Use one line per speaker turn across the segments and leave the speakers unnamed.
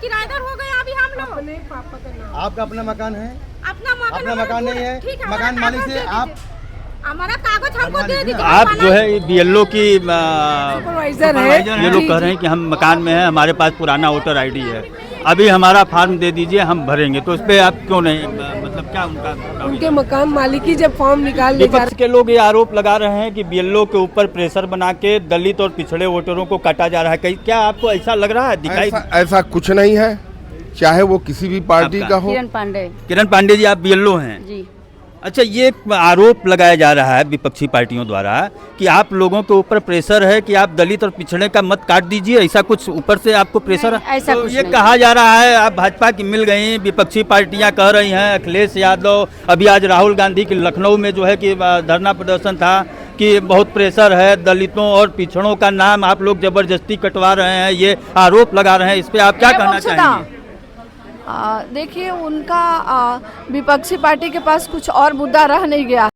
किराएदार हो गए अभी हम लोग।
अपने पापा का नाम।
आपका अपना मकान है?
अपना
मकान नहीं है? मकान मालिक से आप
हमारा कागज हमको दे दीजिए।
आप जो है बीएलओ की
सुपरवाइजर है।
ये लोग कह रहे हैं कि हम मकान में हैं, हमारे पास पुराना वोटर आईडी है, अभी हमारा फॉर्म दे दीजिए हम भरेंगे। तो इस पे आप क्यों नहीं, मतलब क्या
उनके मकान मालिक ही जब फॉर्म निकाल ले जा
विपक्ष के लोग ये आरोप लगा रहे हैं कि बीएलओ के ऊपर प्रेशर बना के दलित और पिछड़े वोटरों को काटा जा रहा है। क्या आपको ऐसा लग रहा है? दिखाई
ऐसा कुछ नहीं है, चाहे वो किसी भी पार्टी का हो।
किरण पांडे जी, आप बीएलओ हैं
जी।
अच्छा, ये आरोप लगाया जा रहा है विपक्षी पार्टियों द्वारा कि आप लोगों के ऊपर प्रेशर है कि आप दलित और पिछड़े का मत काट दीजिए, ऐसा कुछ ऊपर से आपको प्रेशर है?
ऐसा
तो
कुछ
ये
नहीं।
कहा जा रहा है आप भाजपा की मिल गई, विपक्षी पार्टियां कह रही हैं, अखिलेश यादव, अभी आज राहुल गांधी की लखनऊ में जो है कि धरना प्रदर्शन था कि बहुत प्रेशर है, दलितों और पिछड़ों का नाम आप लोग जबरदस्ती कटवा रहे हैं, ये आरोप लगा रहे हैं। इस पे आप क्या कहना चाहेंगे?
देखिए, उनका विपक्षी पार्टी के पास कुछ और मुद्दा रह नहीं गया।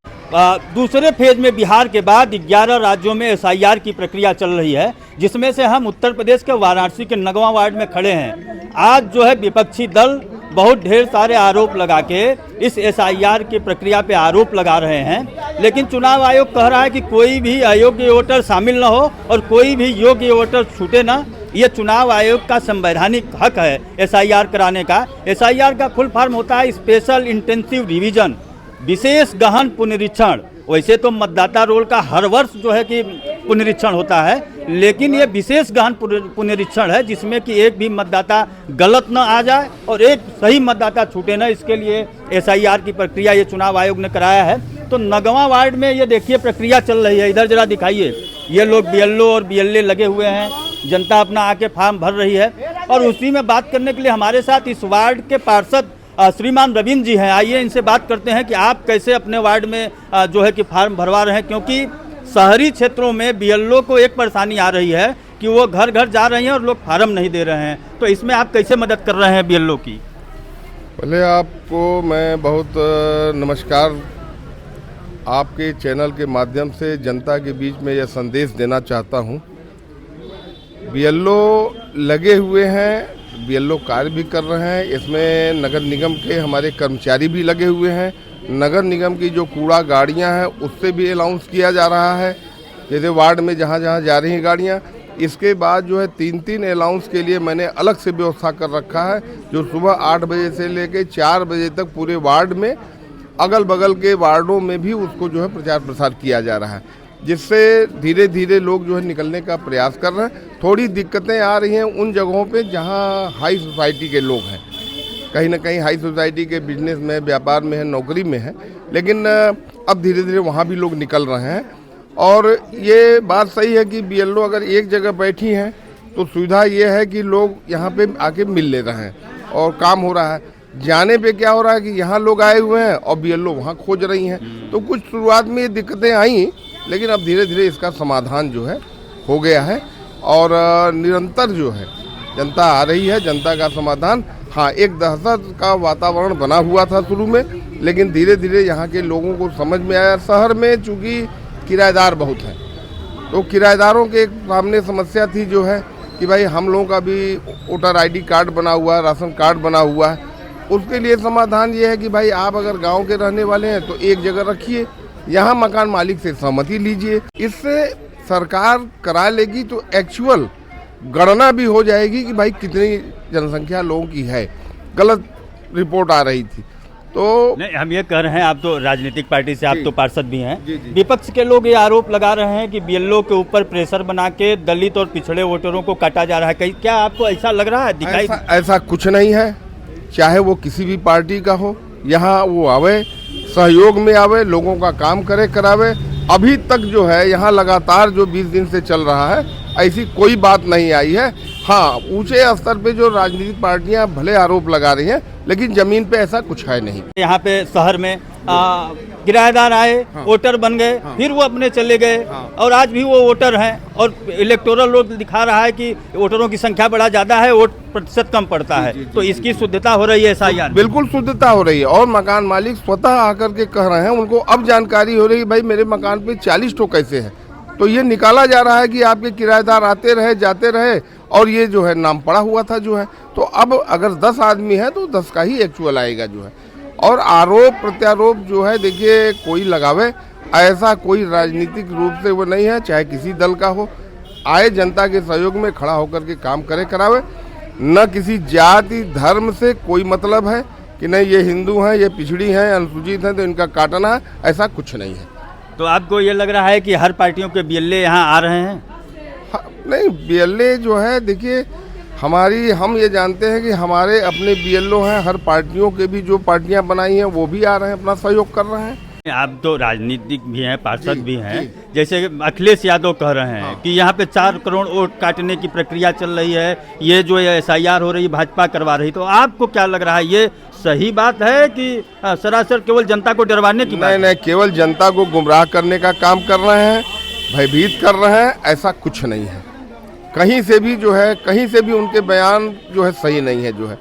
दूसरे फेज में बिहार के बाद 11 राज्यों में एसआईआर की प्रक्रिया चल रही है, जिसमें से हम उत्तर प्रदेश के वाराणसी के नगवा वार्ड में खड़े हैं। आज जो है विपक्षी दल बहुत ढेर सारे आरोप लगा के इस एसआईआर की प्रक्रिया पे आरोप लगा रहे हैं, लेकिन चुनाव आयोग कह रहा है कि कोई भी अयोग्य वोटर शामिल न हो और कोई भी योग्य वोटर छूटे ना। ये चुनाव आयोग का संवैधानिक हक है एसआईआर कराने का। एसआईआर का फुल फॉर्म होता है स्पेशल इंटेंसिव रिवीजन, विशेष गहन पुनरीक्षण। वैसे तो मतदाता रोल का हर वर्ष जो है कि पुनरीक्षण होता है, लेकिन ये विशेष गहन पुनरीक्षण है जिसमें कि एक भी मतदाता गलत न आ जाए और एक सही मतदाता छूटे न। इसके लिए एसआईआर की प्रक्रिया ये चुनाव आयोग ने कराया है। तो नगवा वार्ड में ये देखिए प्रक्रिया चल रही है, इधर जरा दिखाइए। ये लोग बीएलओ और बीएलए लगे हुए हैं, जनता अपना आके फॉर्म भर रही है। और उसी में बात करने के लिए हमारे साथ इस वार्ड के पार्षद श्रीमान रविंद्र जी हैं। आइए इनसे बात करते हैं कि आप कैसे अपने वार्ड में जो है कि फॉर्म भरवा रहे हैं, क्योंकि शहरी क्षेत्रों में बीएलओ को एक परेशानी आ रही है कि वो घर घर जा रही हैं और लोग फार्म नहीं दे रहे हैं। तो इसमें आप कैसे मदद कर रहे हैं बीएलओ की?
पहले आपको मैं बहुत नमस्कार आपके चैनल के माध्यम से जनता के बीच में यह संदेश देना चाहता हूँ। बीएलओ लगे हुए हैं, बीएलओ कार्य भी कर रहे हैं, इसमें नगर निगम के हमारे कर्मचारी भी लगे हुए हैं। नगर निगम की जो कूड़ा गाड़ियां हैं उससे भी अलाउंस किया जा रहा है, जैसे वार्ड में जहां जहां जा रही हैं गाड़ियां। इसके बाद जो है 3-3 अलाउंस के लिए मैंने अलग से व्यवस्था कर रखा है, जो सुबह 8 बजे से लेकर 4 बजे तक पूरे वार्ड में, अगल बगल के वार्डों में भी उसको जो है प्रचार प्रसार किया जा रहा है, जिससे धीरे धीरे लोग जो है निकलने का प्रयास कर रहे हैं। थोड़ी दिक्कतें आ रही हैं उन जगहों पे जहां हाई सोसाइटी के लोग हैं, कहीं ना कहीं हाई सोसाइटी के बिजनेस में, व्यापार में है, नौकरी में है, लेकिन अब धीरे धीरे वहां भी लोग निकल रहे हैं। और ये बात सही है कि बीएलओ अगर एक जगह बैठी हैं तो सुविधा ये है कि लोग यहाँ पे आके मिल ले रहे हैं और काम हो रहा है। जाने पे क्या हो रहा है कि यहाँ लोग आए हुए हैं और बीएलओ वहाँ खोज रही हैं। तो कुछ शुरुआत में ये दिक्कतें आई, लेकिन अब धीरे धीरे इसका समाधान जो है हो गया है और निरंतर जो है जनता आ रही है, जनता का समाधान। हाँ, एक दहशत का वातावरण बना हुआ था शुरू में, लेकिन धीरे धीरे यहाँ के लोगों को समझ में आया। शहर में चूँकि किराएदार बहुत हैं, तो किराएदारों के सामने समस्या थी जो है कि भाई हम लोगों का भी वोटर आईडी कार्ड बना हुआ है, राशन कार्ड बना हुआ है। उसके लिए समाधान ये है कि भाई आप अगर गांव के रहने वाले हैं तो एक जगह रखिए, यहाँ मकान मालिक से सहमति लीजिए। इससे सरकार करा लेगी तो एक्चुअल गणना भी हो जाएगी कि भाई कितनी जनसंख्या लोगों की है। गलत रिपोर्ट आ रही थी तो
नहीं, हम ये कह रहे हैं, आप तो राजनीतिक पार्टी से, आप तो पार्षद भी हैं। विपक्ष के लोग ये आरोप लगा रहे हैं कि बीएलओ के ऊपर प्रेशर बना के दलित और पिछड़े वोटरों को काटा जा रहा है। क्या आपको ऐसा लग रहा है? दिखाई
ऐसा कुछ नहीं है, चाहे वो किसी भी पार्टी का हो, यहाँ वो आवे, सहयोग में आवे, लोगों का काम करे, करावे। अभी तक जो है यहाँ लगातार जो 20 दिन से चल रहा है, ऐसी कोई बात नहीं आई है। हाँ, ऊंचे स्तर पे जो राजनीतिक पार्टियां भले आरोप लगा रही हैं, लेकिन जमीन पे ऐसा कुछ है नहीं।
यहाँ पे शहर में किराएदार आए, वोटर बन गए, फिर वो अपने चले गए, और आज भी वो वोटर हैं। और इलेक्टोरल रोल दिखा रहा है कि वोटरों की संख्या बड़ा ज़्यादा है, वोट प्रतिशत कम पड़ता है। तो इसकी शुद्धता हो रही है एसआईआर?
बिल्कुल शुद्धता हो रही है, और मकान मालिक स्वतः आकर के कह रहे हैं, उनको अब जानकारी हो रही है भाई मेरे मकान पे 40 ठो कैसे है, तो ये निकाला जा रहा है कि आपके किराएदार आते रहे जाते रहे और ये जो है नाम पड़ा हुआ था जो है। तो अब अगर 10 आदमी है तो 10 का ही एक्चुअल आएगा जो है। और आरोप प्रत्यारोप जो है देखिए कोई लगावे, ऐसा कोई राजनीतिक रूप से वो नहीं है, चाहे किसी दल का हो, आए जनता के सहयोग में खड़ा होकर के काम करे करावे। न किसी जाति धर्म से कोई मतलब है कि नहीं ये हिंदू हैं, ये पिछड़ी हैं, अनुसूचित हैं तो इनका काटना है, ऐसा कुछ नहीं है।
तो आपको ये लग रहा है कि हर पार्टियों के बीएलए यहाँ आ रहे हैं?
नहीं, बीएलए जो है देखिए हम ये जानते हैं कि हमारे अपने बीएलओ हैं, हर पार्टियों के भी जो पार्टियां बनाई हैं वो भी आ रहे हैं, अपना सहयोग कर रहे हैं।
आप तो राजनीतिक भी हैं, पार्षद भी हैं, जैसे अखिलेश यादव कह रहे हैं कि यहाँ पे 4 करोड़ वोट काटने की प्रक्रिया चल रही है, ये जो एसआईआर हो रही भाजपा करवा रही, तो आपको क्या लग रहा है, ये सही बात है कि सरासर केवल जनता को डरवाने की बात?
नहीं, केवल जनता को गुमराह करने का काम कर रहे हैं, भयभीत कर रहे हैं, ऐसा कुछ नहीं है। कहीं से भी जो है, कहीं से भी उनके बयान जो है सही नहीं है जो है,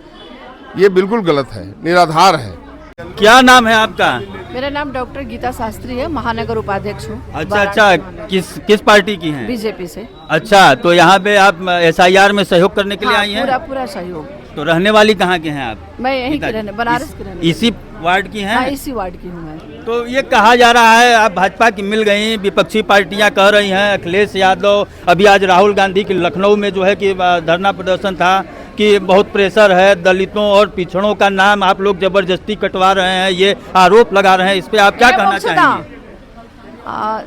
ये बिल्कुल गलत है, निराधार है।
क्या नाम है आपका?
मेरा नाम डॉक्टर गीता शास्त्री है, महानगर उपाध्यक्ष हूँ।
अच्छा, किस पार्टी की हैं?
बीजेपी से।
अच्छा, तो यहाँ पे आप एसआईआर में सहयोग करने के लिए आई हैं?
पूरा सहयोग।
तो रहने वाली कहाँ के हैं आप?
मैं यहीं की रहने, बनारस की रहने।
इसी वार्ड की हैं?
हाँ, इसी वार्ड की हूँ मैं।
तो ये कहा जा रहा है आप भाजपा की मिल गई, विपक्षी पार्टियां कह रही हैं, अखिलेश यादव, अभी आज राहुल गांधी की लखनऊ में जो है कि धरना प्रदर्शन था कि बहुत प्रेशर है, दलितों और पिछड़ों का नाम आप लोग जबरदस्ती कटवा रहे हैं, ये आरोप लगा रहे हैं, इस पे आप क्या कहना चाहेंगे?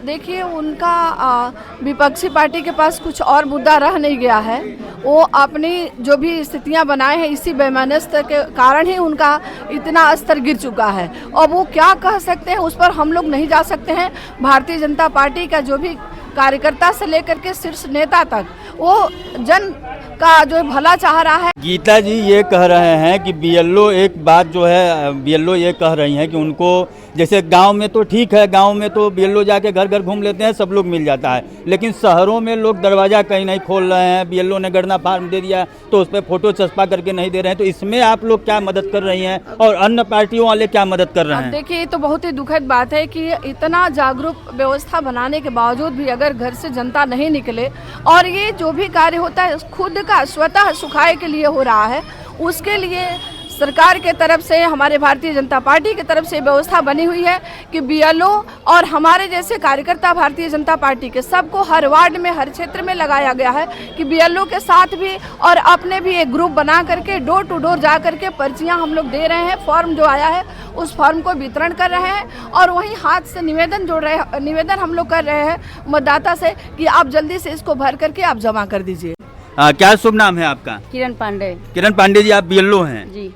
देखिए, उनका विपक्षी पार्टी के पास कुछ और मुद्दा रह नहीं गया है। वो अपनी जो भी स्थितियां बनाए हैं, इसी बेमानस्त के कारण ही उनका इतना स्तर गिर चुका है। और वो क्या कह सकते हैं उस पर हम लोग नहीं जा सकते हैं। भारतीय जनता पार्टी का जो भी कार्यकर्ता से लेकर के शीर्ष नेता तक वो जन का जो भला चाह रहा है।
गीता जी ये कह रहे हैं कि बीएलओ एक बात जो है, बीएलओ ये कह रही हैं कि उनको जैसे गांव में तो ठीक है, गांव में तो बीएलओ जाके घर घर घूम लेते हैं, सब लोग मिल जाता है, लेकिन शहरों में लोग दरवाजा कहीं नहीं खोल रहे हैं, बीएलओ ने गणना फार्म दे दिया तो उस पर फोटो चस्पा करके नहीं दे रहे हैं, तो इसमें आप लोग क्या मदद कर रही हैं और अन्य पार्टियों वाले क्या मदद कर रहे हैं?
देखिए, ये तो बहुत ही दुखद बात है कि इतना जागरूक व्यवस्था बनाने के बावजूद भी अगर घर से जनता नहीं निकले और ये जो भी कार्य होता है खुद का स्वतः सुखाए के लिए हो रहा है, उसके लिए सरकार के तरफ से, हमारे भारतीय जनता पार्टी की तरफ से व्यवस्था बनी हुई है कि बीएलओ और हमारे जैसे कार्यकर्ता भारतीय जनता पार्टी के सबको हर वार्ड में, हर क्षेत्र में लगाया गया है कि बीएलओ के साथ भी और अपने भी एक ग्रुप बना करके डोर टू डोर जा करके पर्चियां हम लोग दे रहे हैं। फॉर्म जो आया है उस फॉर्म को वितरण कर रहे हैं और वहीं हाथ से निवेदन हम लोग कर रहे हैं मतदाता से कि आप जल्दी से इसको भर करके आप जमा कर दीजिए।
क्या शुभ नाम है आपका?
किरण पांडे।
किरण पांडे जी, आप बीएलओ हैं
जी।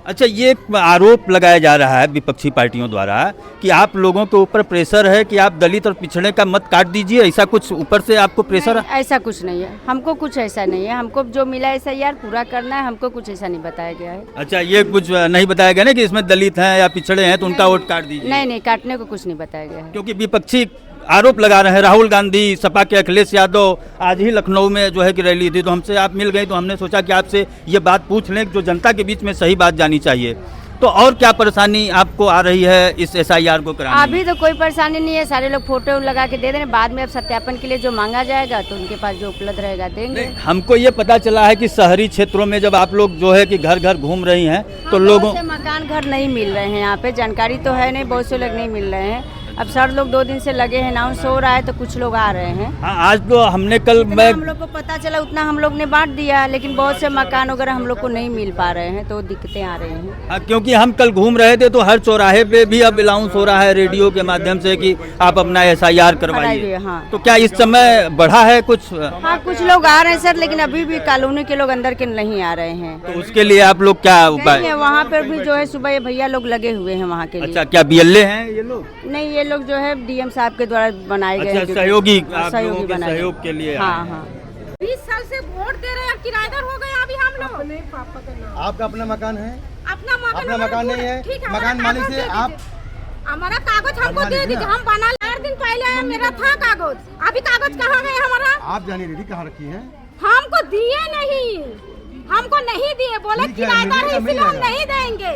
अच्छा, ये आरोप लगाया जा रहा है विपक्षी पार्टियों द्वारा कि आप लोगों के ऊपर प्रेशर है कि आप दलित और पिछड़े का मत काट दीजिए, ऐसा कुछ ऊपर से आपको प्रेशर है?
ऐसा कुछ नहीं है, हमको कुछ ऐसा नहीं है, हमको जो मिला एसआईआर पूरा करना है, हमको कुछ ऐसा नहीं बताया गया है।
अच्छा, ये कुछ नहीं बताया गया ना कि इसमें दलित हैं या पिछड़े हैं तो उनका वोट काट दीजिए?
नहीं, काटने को कुछ नहीं बताया गया है।
क्योंकि विपक्षी आरोप लगा रहे हैं, राहुल गांधी, सपा के अखिलेश यादव आज ही लखनऊ में जो है कि रैली थी, तो हमसे आप मिल गई तो हमने सोचा कि आपसे ये बात पूछ लें जो जनता के बीच में सही बात जानी चाहिए। तो और क्या परेशानी आपको आ रही है इस एसआईआर को कराने में?
अभी तो कोई परेशानी नहीं है, सारे लोग फोटो लगा के दे रहे हैं, बाद में अब सत्यापन के लिए जो मांगा जाएगा तो उनके पास जो उपलब्ध रहेगा देंगे।
हमको ये पता चला है कि शहरी क्षेत्रों में जब आप लोग जो है कि घर घर घूम रही हैं तो लोगों
से मकान घर नहीं मिल रहे हैं, यहाँ पे जानकारी तो है नहीं, बहुत से लोग नहीं मिल रहे हैं। अब सर लोग 2 दिन से लगे हैं, अनाउंस हो रहा है तो कुछ लोग आ रहे हैं।
हाँ, आज तो हमने कल
हम लोग को पता चला उतना हम लोग ने बांट दिया, लेकिन बहुत से मकान वगैरह हम लोग को नहीं मिल पा रहे हैं तो दिक्कतें आ रही हैं।
हाँ, क्योंकि हम कल घूम रहे थे तो हर चौराहे पे भी अब अनाउंस हो रहा है रेडियो के माध्यम से कि आप अपना एसआईआर करवाइए।
हाँ।
तो क्या इस समय बढ़ा है कुछ?
हाँ, कुछ लोग आ रहे हैं सर, लेकिन अभी भी कॉलोनी के लोग अंदर के नहीं आ रहे हैं।
तो उसके लिए आप लोग क्या उपाय?
वहाँ पर भी जो है सुबह ये भैया लोग लगे हुए हैं वहाँ के लिए।
अच्छा, क्या बीएलए हैं ये लोग?
नहीं, ये लोग जो है डीएम साहब के द्वारा बनाए गए हैं,
सहयोगी,
सहयोगी बनाए
सहयोग के लिए।
हाँ हाँ।
20 साल से वोट दे रहे हैं, किराएदार हो गए अभी हम लोग।
आपका अपना मकान है?
अपना
मकान नहीं है? मकान मालिक से आप
हमारा कागज हमको दे दीजिए, हम बना 4 दिन पहले मेरा था कागज, अभी कागज कहाँ गए हमारा?
आप जानी दीदी कहाँ रखी है?
हमको दिए नहीं, हमको नहीं दिए, बोले किराएदार है इसलिए हम नहीं देंगे।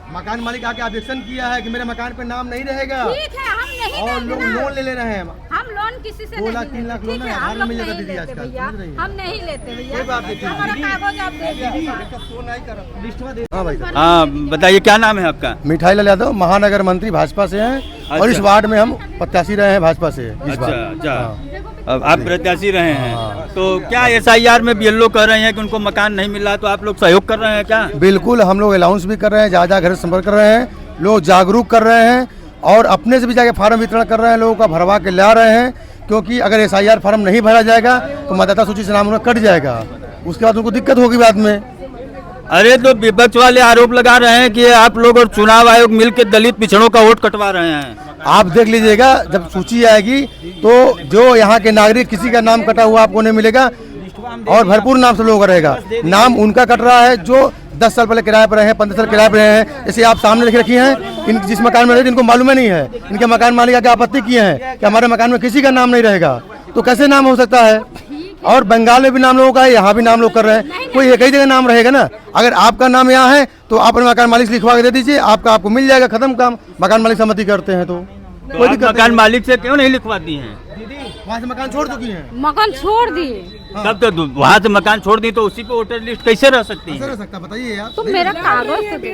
मकान मालिक आके ऑब्जेक्शन किया है कि मेरे मकान पे नाम नहीं रहेगा
ठीक है, हम नहीं
और
लेंगे
लोग
ना।
लोन ले रहे हैं।
हम लोन किसी से
2 लाख,
नहीं
3 लाख
लेते।
लोन
ठीक
है,
है,
आधार
हम लोग
मिल जाता
नहीं
दीदी
लेते
आजकल,
भैया,
समझ रही हैं?
हम नहीं लेते भैया।
कोई बात नहीं, ठीक है।
हमारा कागज आप दे दीजिए।
हाँ भाई साहब।
हाँ बताइए क्या नाम है आपका?
मिठाई लाल यादव, महानगर मंत्री भाजपा से हैं और इस
अच्छा।
वार्ड में हम प्रत्याशी रहे हैं भाजपा से इस
अच्छा
बार।
अच्छा,
हाँ।
अब आप प्रत्याशी रहे हैं तो क्या SIR में BLO कह रहे हैं कि उनको मकान नहीं मिल रहा, तो आप लोग सहयोग कर रहे हैं क्या?
बिल्कुल, हम लोग अनाउंस भी कर रहे हैं, जहाँ घर से संपर्क कर रहे हैं, लोग जागरूक कर रहे हैं और अपने से भी जाके फार्म वितरण कर रहे हैं, लोगों का भरवा के ला रहे हैं, क्योंकि अगर SIR फार्म नहीं भरा जाएगा तो मतदाता सूची से नाम उनका कट जाएगा, उसके बाद उनको दिक्कत होगी बाद में।
अरे तो विपक्ष वाले आरोप लगा रहे हैं कि आप लोग और चुनाव आयोग मिलकर दलित पिछड़ों का वोट कटवा रहे हैं।
आप देख लीजिएगा, जब सूची आएगी तो जो यहाँ के नागरिक किसी का नाम कटा हुआ आपको नहीं मिलेगा और भरपूर नाम से लोगों का रहेगा। नाम उनका कट रहा है जो 10 साल पहले किराए पर रहे हैं, 15 साल किराए पर रहे हैं। जैसे आप सामने लिख रखी हैं, इन जिस मकान में रहते इनको मालूम नहीं है, इनके मकान मालिक आके आपत्ति किए हैं कि हमारे मकान में किसी का नाम नहीं रहेगा, तो कैसे नाम हो सकता है? और बंगाल में भी नाम लोगों का है, यहाँ भी नाम लोग कर रहे हैं, कोई एक ही जगह नाम रहेगा ना। अगर आपका नाम यहाँ है तो आप अपने मकान मालिक से लिखवा के दे दीजिए, आपको मिल जाएगा, खत्म काम। मकान मालिक सहमति करते हैं तो कोई दिक्कत
मकान मालिक से क्यों नहीं लिखवाती हैं?
वहाँ से मकान छोड़ चुकी हैं।
मकान छोड़ दिए
तब तो वहाँ से मकान छोड़ दी तो उसी पे वोटर लिस्ट कैसे रह सकती है?
कैसे रह सकता बताइए आप?
तो मेरा कागज तो दे।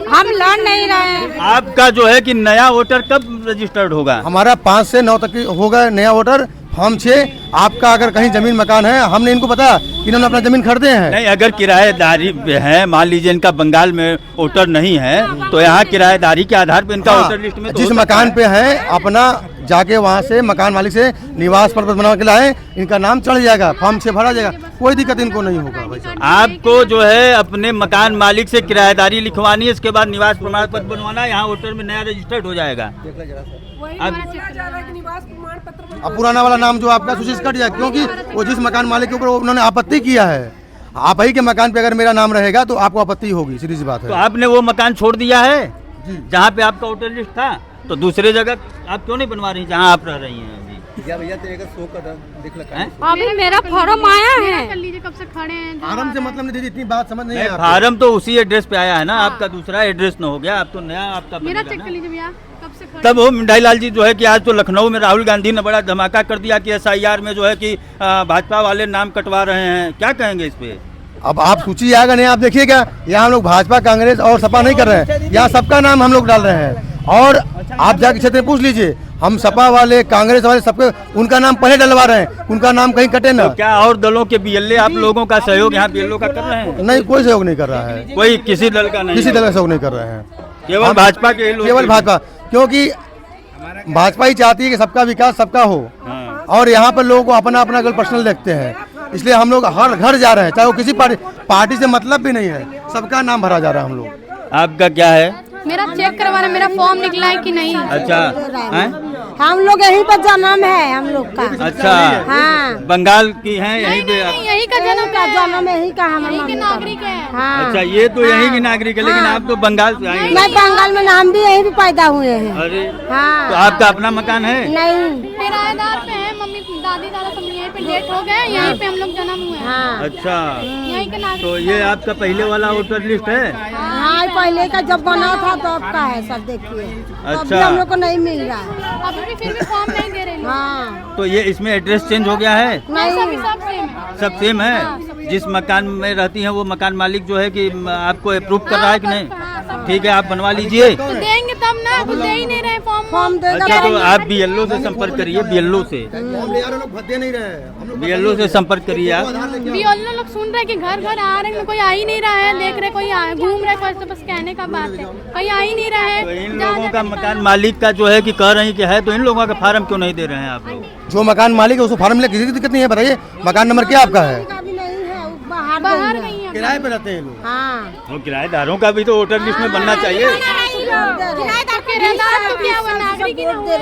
हम लड़ नहीं रहे हैं।
आपका जो है कि नया वोटर कब रजिस्टर्ड होगा?
हमारा 5 से 9 तक होगा नया वोटर, फॉर्म 6। आपका अगर कहीं जमीन मकान है, हमने इनको पता कि इन्होंने अपना जमीन खरीदे हैं।
नहीं, अगर किराएदारी है, मान लीजिए इनका बंगाल में वोटर नहीं है तो यहाँ किराएदारी के आधार पर इनका वोटर लिस्ट में तो
जिस
हो सकता
मकान
है।
पे है अपना जाके वहाँ से मकान मालिक से निवास पत्र बना के लाए, इनका नाम चढ़ जाएगा, फॉर्म 6 भरा जाएगा, कोई दिक्कत इनको नहीं होगा भाई साहब।
आपको जो है अपने मकान मालिक से किराएदारी लिखवानी है, इसके बाद निवास प्रमाण पत्र बनवाना है, यहाँ वोटर में नया रजिस्टर्ड हो जाएगा।
अब पुराना वाला नाम जो आपका सूची से कट जाएगा, क्योंकि वो जिस मकान मालिक के ऊपर उन्होंने आपत्ति किया है, आप ही के मकान पे अगर मेरा नाम रहेगा तो आपको आपत्ति होगी, सीधी सी बात
तो
है।
आपने वो मकान छोड़ दिया है जहाँ पे आपका वोटर लिस्ट था, तो दूसरे जगह आप क्यों नहीं बनवा रही जहाँ आप रह रही हैं अभी? हैं?
अभी मेरा फॉर्म आया है।
कब से खड़े हैं
आराम से मतलब नहीं दीदी, इतनी बात समझ नहीं है
नहीं,
आपको।
फार्म तो उसी एड्रेस पे आया है ना, आपका दूसरा एड्रेस न हो गया, आप तो नया आपका बनेगा ना।
लीजिए भैया, कब से खड़े
तब वो मिठाई लाल जी जो है कि आज तो लखनऊ में राहुल गांधी ने बड़ा धमाका कर दिया कि SIR में जो है कि भाजपा वाले नाम कटवा रहे हैं, क्या कहेंगे इस पे?
अब आप सूची आएगा नहीं, आप देखिएगा, यहाँ हम लोग भाजपा, कांग्रेस और सपा नहीं कर रहे हैं, यहाँ सबका नाम हम लोग डाल रहे हैं। और आप जाके क्षेत्र में पूछ लीजिए, हम सपा वाले, कांग्रेस वाले, सबके उनका नाम पहले डलवा रहे हैं, उनका नाम कहीं कटे ना।
तो क्या और दलों के BLA आप लोगों का सहयोग यहाँ BLO का कर रहे हैं?
नहीं, कोई सहयोग नहीं कर रहा है,
कोई किसी दल का नहीं,
किसी दल का सहयोग नहीं कर रहे हैं,
केवल भाजपा के लोग,
केवल भाजपा, क्योंकि भाजपा ही चाहती है कि सबका विकास सबका हो।
हाँ।
और यहाँ पर लोगों को अपना अपना पर्सनल देखते हैं, इसलिए हम लोग हर घर जा रहे हैं, चाहे वो किसी पार्टी से मतलब भी नहीं है, सबका नाम भरा जा रहा है हम लोग।
आपका क्या है?
मेरा चेक करवा रहे, मेरा फॉर्म निकला है कि नहीं।
अच्छा हैं?
हम लोग यहीं पर जन्म है हम लोग का।
अच्छा,
हाँ,
बंगाल की हैं यहीं पे आप?
यही का जन्म
का जन्म यहीं का हम
यही के नागरिक है।
हाँ,
अच्छा, ये तो यहीं की नागरिक है, लेकिन आप तो बंगाल से आए हैं।
मैं बंगाल में, हम भी यहीं पे पैदा हुए हैं।
अरे
हाँ,
तो आपका अपना मकान है?
नहीं,
किराएदार पे है, मम्मी दादी दादा सब यहीं पे डेट हो गए, यहीं पे हम लोग जन्म हुए हैं।
हाँ,
अच्छा,
यहीं के नागरिक।
तो ये आपका पहले वाला वोटर लिस्ट है?
हाँ, पहले का जब बना था तो अब का है, सब देखिए, तब भी
अच्छा।
हम लोग को नहीं मिल रहा है।
अभी भी फिर भी फॉर्म नहीं दे रहे लोग।
हाँ,
तो ये इसमें एड्रेस चेंज हो गया है?
नहीं,
सब सेम है।
सब सेम है? जिस मकान में रहती हैं वो मकान मालिक जो है कि आपको अप्रूव कर रहा है कि नहीं? ठीक है, आप बनवा लीजिए।
तो देंगे तब ना, कुछ दे ही नहीं रहे फॉर्म
देगा
अच्छा, तो आप BLO से संपर्क करिए, BLO से,
लोग भद्दे नहीं रहे, हम लोग
BLO से संपर्क करिए आप।
भी और लोग सुन रहे कि घर घर आ रहे हैं, कोई आ ही नहीं रहा है, देख रहे कोई घूम रहे, कोई तो बस कहने का बात है, कोई आ ही नहीं रहा है।
तो इन लोगों का मकान मालिक का जो है कि कह रहे हैं कि है, तो इन लोगों का फार्म क्यों नहीं दे रहे हैं आप लोग?
जो मकान मालिक है उसको फार्म मिले, किसी की दिक्कत नहीं है। बताइए मकान नंबर क्या आपका है?
अभी नहीं है, वो
बाहर
बाहर
गई है।
किराए पे रहते हैं लोग।
हाँ,
तो किराएदारों का भी तो वोटर लिस्ट में बनना चाहिए।
किराएदार तो क्या हुआ, नागरिक ही ना हुआ।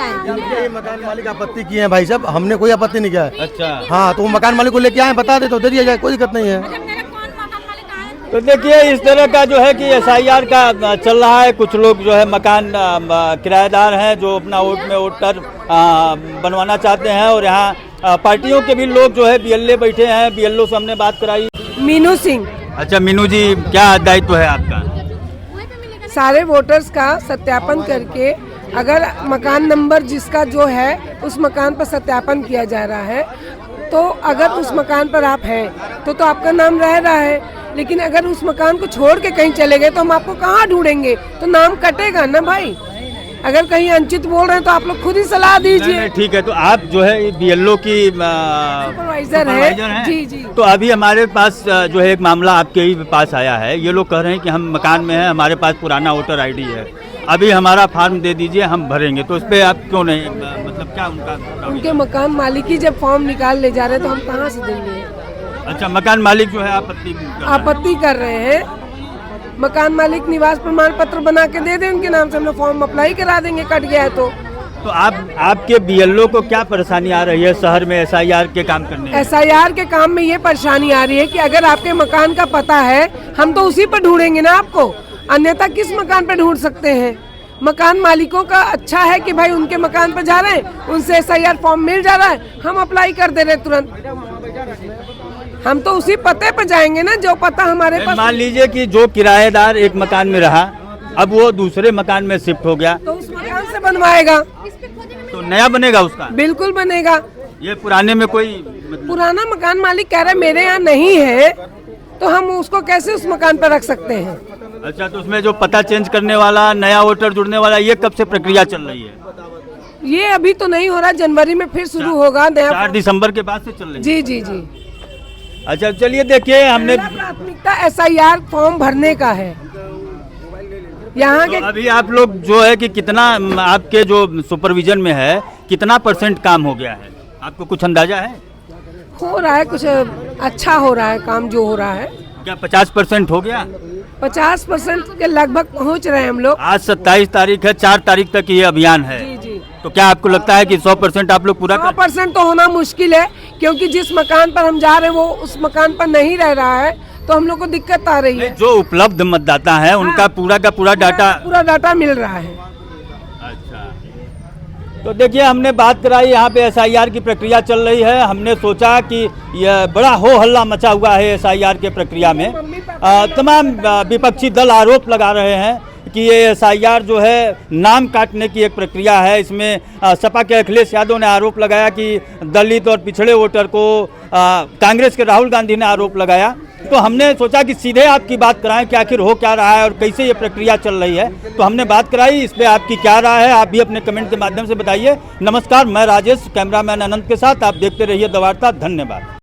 ये मकान मालिक आपत्ति किए हैं भाई साहब, हमने कोई आपत्ति नहीं किया है।
अच्छा,
हाँ, तो वो मकान मालिक को लेके आए, बता दे तो दे दिया जाए, कोई दिक्कत नहीं है।
मेरा कौन मकान मालिक आए?
तो देखिए इस तरह का जो है कि SIR का चल रहा है। कुछ लोग जो है मकान किराएदार हैं जो अपना वोट में वोटर बनवाना चाहते हैं, और यहाँ पार्टियों के भी लोग जो है BLA बैठे हैं, BLO से हमने बात कराई।
मीनू सिंह,
अच्छा मीनू जी, क्या दायित्व है आपका?
सारे वोटर्स का सत्यापन करके अगर मकान नंबर जिसका जो है उस मकान पर सत्यापन किया जा रहा है, तो अगर उस मकान पर आप हैं तो आपका नाम रह रहा है। लेकिन अगर उस मकान को छोड़ के कहीं चले गए तो हम आपको कहाँ ढूंढेंगे, तो नाम कटेगा ना भाई। अगर कहीं अंचित बोल रहे हैं तो आप लोग खुद ही सलाह दीजिए।
ठीक है, तो आप जो है बीएलओ की
सुपरवाइजर है। जी जी।
तो अभी हमारे पास जो है एक मामला आपके ही पास आया है। ये लोग कह रहे हैं कि हम मकान में हैं, हमारे पास पुराना वोटर आईडी है, अभी हमारा फॉर्म दे दीजिए, हम भरेंगे। तो इस पे आप क्यों नहीं, मतलब क्या
उनके मकान मालिक ही जब फॉर्म निकाल ले जा रहे हैं तो हम कहाँ से देंगे।
अच्छा, मकान मालिक जो है
आपत्ति कर रहे हैं। मकान मालिक निवास प्रमाण पत्र बना के दे दें उनके नाम से, हम लोग फॉर्म अप्लाई करा देंगे, कट गया है तो।
तो आपके बीएलओ को क्या परेशानी आ रही है शहर में एसआईआर के काम करने में?
एसआईआर के काम में ये परेशानी आ रही है कि अगर आपके मकान का पता है हम तो उसी पर ढूंढेंगे ना आपको, अन्यथा किस मकान पे ढूंढ सकते हैं। मकान मालिकों का अच्छा है कि भाई उनके मकान पर जा रहे हैं, उनसे एसआईआर फॉर्म मिल जा रहा है, हम अप्लाई कर दे रहे तुरंत। हम तो उसी पते पर जाएंगे ना जो पता हमारे पास।
मान लीजिए कि जो किराएदार एक मकान में रहा, अब वो दूसरे मकान में शिफ्ट हो गया,
तो उस मकान से बनवाएगा,
तो नया बनेगा उसका?
बिल्कुल बनेगा।
ये पुराने में कोई
पुराना मकान मालिक कह रहा है मेरे यहाँ नहीं है, तो हम उसको कैसे उस मकान पर रख सकते हैं।
अच्छा, तो उसमें जो पता चेंज करने वाला, नया वोटर जुड़ने वाला, ये कब से प्रक्रिया चल रही है?
ये अभी तो नहीं हो रहा, जनवरी में फिर शुरू होगा।
4 दिसंबर के बाद से चल रही है?
जी जी जी।
अच्छा, चलिए देखिए, हमने
प्राथमिकता एसआईआर फॉर्म भरने का है यहाँ के।
अभी आप लोग जो है कि कितना आपके जो सुपरविजन में है, कितना % काम हो गया है, आपको कुछ अंदाजा है?
हो रहा है, कुछ अच्छा हो रहा है काम जो हो रहा है।
क्या 50% हो गया?
50% के लगभग पहुँच रहे हैं हम लोग।
आज 27 तारीख है, 4 तारीख तक ये अभियान है।
जी जी।
तो क्या आपको लगता है कि 100% आप लोग पूरा
100% तो होना मुश्किल है, क्योंकि जिस मकान पर हम जा रहे हैं वो उस मकान पर नहीं रह रहा है, तो हम लोग को दिक्कत आ रही है।
जो उपलब्ध मतदाता है उनका पूरा का पूरा डाटा
मिल रहा है।
अच्छा, तो देखिए, हमने बात कराई, यहाँ पे एसआईआर की प्रक्रिया चल रही है। हमने सोचा कि यह बड़ा हो हल्ला मचा हुआ है एसआईआर के प्रक्रिया में। तमाम विपक्षी दल आरोप लगा रहे हैं कि ये एसआईआर जो है नाम काटने की एक प्रक्रिया है। इसमें सपा के अखिलेश यादव ने आरोप लगाया कि दलित और पिछड़े वोटर को, कांग्रेस के राहुल गांधी ने आरोप लगाया। तो हमने सोचा कि सीधे आपकी बात कराएं कि आखिर हो क्या रहा है और कैसे ये प्रक्रिया चल रही है। तो हमने बात कराई, इस पर आपकी क्या राय है, आप भी अपने कमेंट के माध्यम से बताइए। नमस्कार, मैं राजेश, कैमरामैन अनंत के साथ आप देखते रहिए द वार्ता। धन्यवाद।